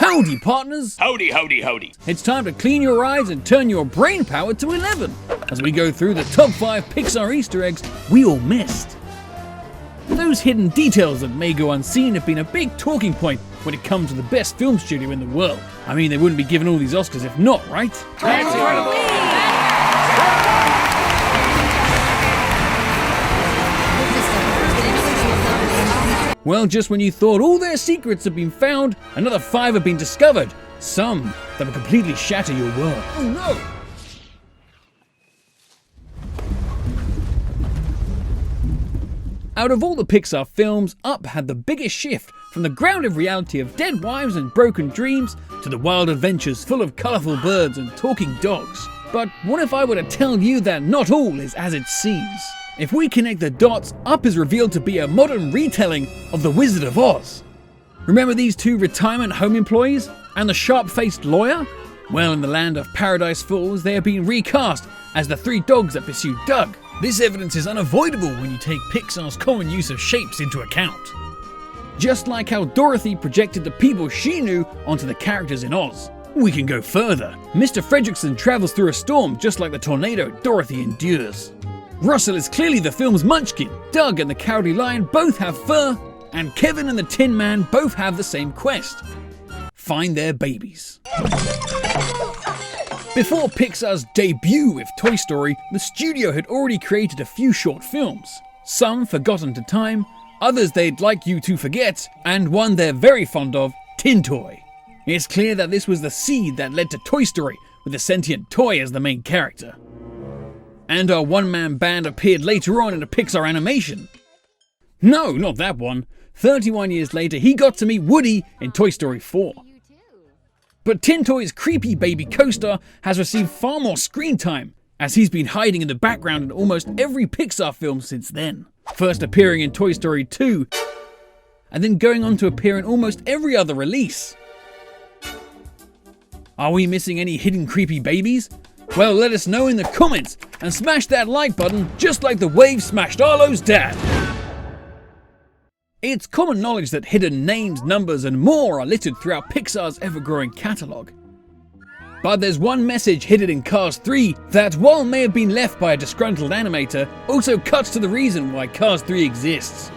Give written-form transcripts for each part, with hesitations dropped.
Howdy, partners! Howdy, howdy, howdy. It's time to clean your eyes and turn your brain power to 11 as we go through the top 5 Pixar Easter eggs we all missed. Those hidden details that may go unseen have been a big talking point when it comes to the best film studio in the world. I mean, they wouldn't be given all these Oscars if not, right? That's incredible. Well, just when you thought all their secrets have been found, another 5 have been discovered. Some that will completely shatter your world. Oh no! Out of all the Pixar films, Up had the biggest shift from the grounded reality of dead wives and broken dreams to the wild adventures full of colourful birds and talking dogs. But what if I were to tell you that not all is as it seems? If we connect the dots, Up is revealed to be a modern retelling of The Wizard of Oz. Remember these 2 retirement home employees and the sharp-faced lawyer? Well, in the land of Paradise Falls, they have been recast as the 3 dogs that pursue Doug. This evidence is unavoidable when you take Pixar's common use of shapes into account. Just like how Dorothy projected the people she knew onto the characters in Oz. We can go further. Mr. Fredricksen travels through a storm just like the tornado Dorothy endures. Russell is clearly the film's munchkin. Doug and the Cowardly Lion both have fur, and Kevin and the Tin Man both have the same quest: find their babies. Before Pixar's debut with Toy Story, the studio had already created a few short films. Some forgotten to time, others they'd like you to forget, and one they're very fond of, Tin Toy. It's clear that this was the seed that led to Toy Story, with a sentient toy as the main character. And our one-man band appeared later on in a Pixar animation. No, not that one. 31 years later, he got to meet Woody in Toy Story 4. But Tin Toy's creepy baby co-star has received far more screen time, as he's been hiding in the background in almost every Pixar film since then. First appearing in Toy Story 2, and then going on to appear in almost every other release. Are we missing any hidden creepy babies? Well, let us know in the comments, and smash that like button just like the wave smashed Arlo's dad. It's common knowledge that hidden names, numbers and more are littered throughout Pixar's ever-growing catalogue. But there's one message hidden in Cars 3 that, while may have been left by a disgruntled animator, also cuts to the reason why Cars 3 exists.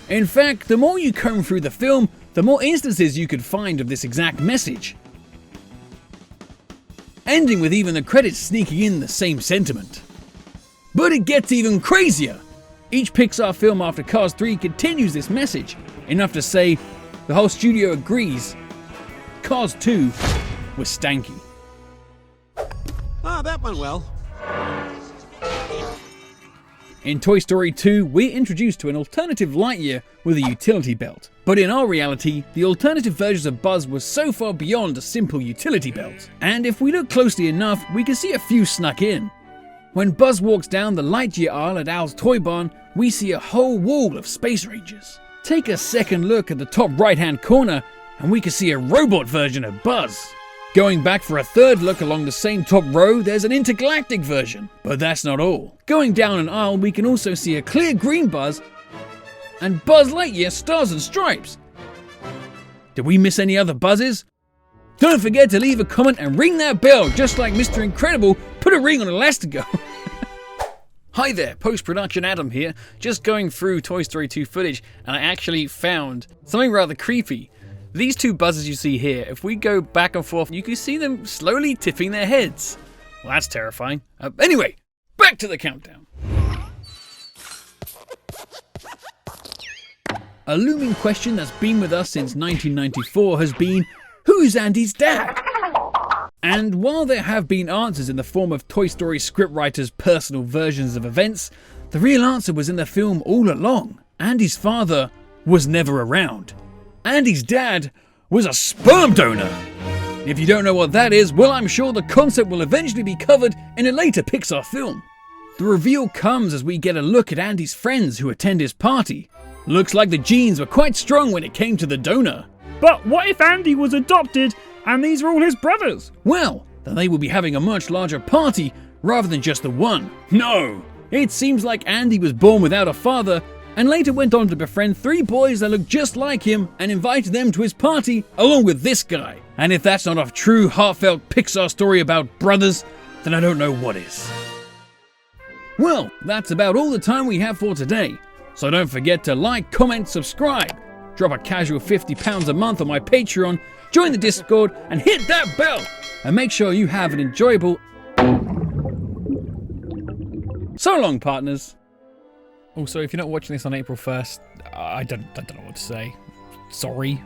In fact, the more you comb through the film, the more instances you could find of this exact message. Ending with even the credits sneaking in the same sentiment. But it gets even crazier! Each Pixar film after Cars 3 continues this message, enough to say the whole studio agrees Cars 2 was stanky. Ah, that went well. In Toy Story 2, we're introduced to an alternative Lightyear with a utility belt. But in our reality, the alternative versions of Buzz was so far beyond a simple utility belt. And if we look closely enough, we can see a few snuck in. When Buzz walks down the Lightyear aisle at Al's Toy Barn, we see a whole wall of Space Rangers. Take a second look at the top right-hand corner, and we can see a robot version of Buzz. Going back for a third look along the same top row, there's an intergalactic version. But that's not all. Going down an aisle, we can also see a clear green Buzz and Buzz Lightyear Stars and Stripes. Did we miss any other Buzzes? Don't forget to leave a comment and ring that bell, just like Mr. Incredible put a ring on Elastigirl. Hi there, post-production Adam here, just going through Toy Story 2 footage, and I actually found something rather creepy. These 2 buzzers you see here, if we go back and forth, you can see them slowly tipping their heads. Well, that's terrifying. Anyway, back to the countdown. A looming question that's been with us since 1994 has been, who's Andy's dad? And while there have been answers in the form of Toy Story scriptwriters' personal versions of events, the real answer was in the film all along. Andy's father was never around. Andy's dad was a sperm donor. If you don't know what that is, well, I'm sure the concept will eventually be covered in a later Pixar film. The reveal comes as we get a look at Andy's friends who attend his party. Looks like the genes were quite strong when it came to the donor. But what if Andy was adopted and these are all his brothers? Well, then they will be having a much larger party rather than just the one. No! It seems like Andy was born without a father and later went on to befriend 3 boys that looked just like him and invited them to his party along with this guy. And if that's not a true heartfelt Pixar story about brothers, then I don't know what is. Well, that's about all the time we have for today. So don't forget to like, comment, subscribe, drop a casual £50 a month on my Patreon, join the Discord, and hit that bell! And make sure you have an enjoyable... So long, partners. Also, if you're not watching this on April 1st, I don't know what to say. Sorry.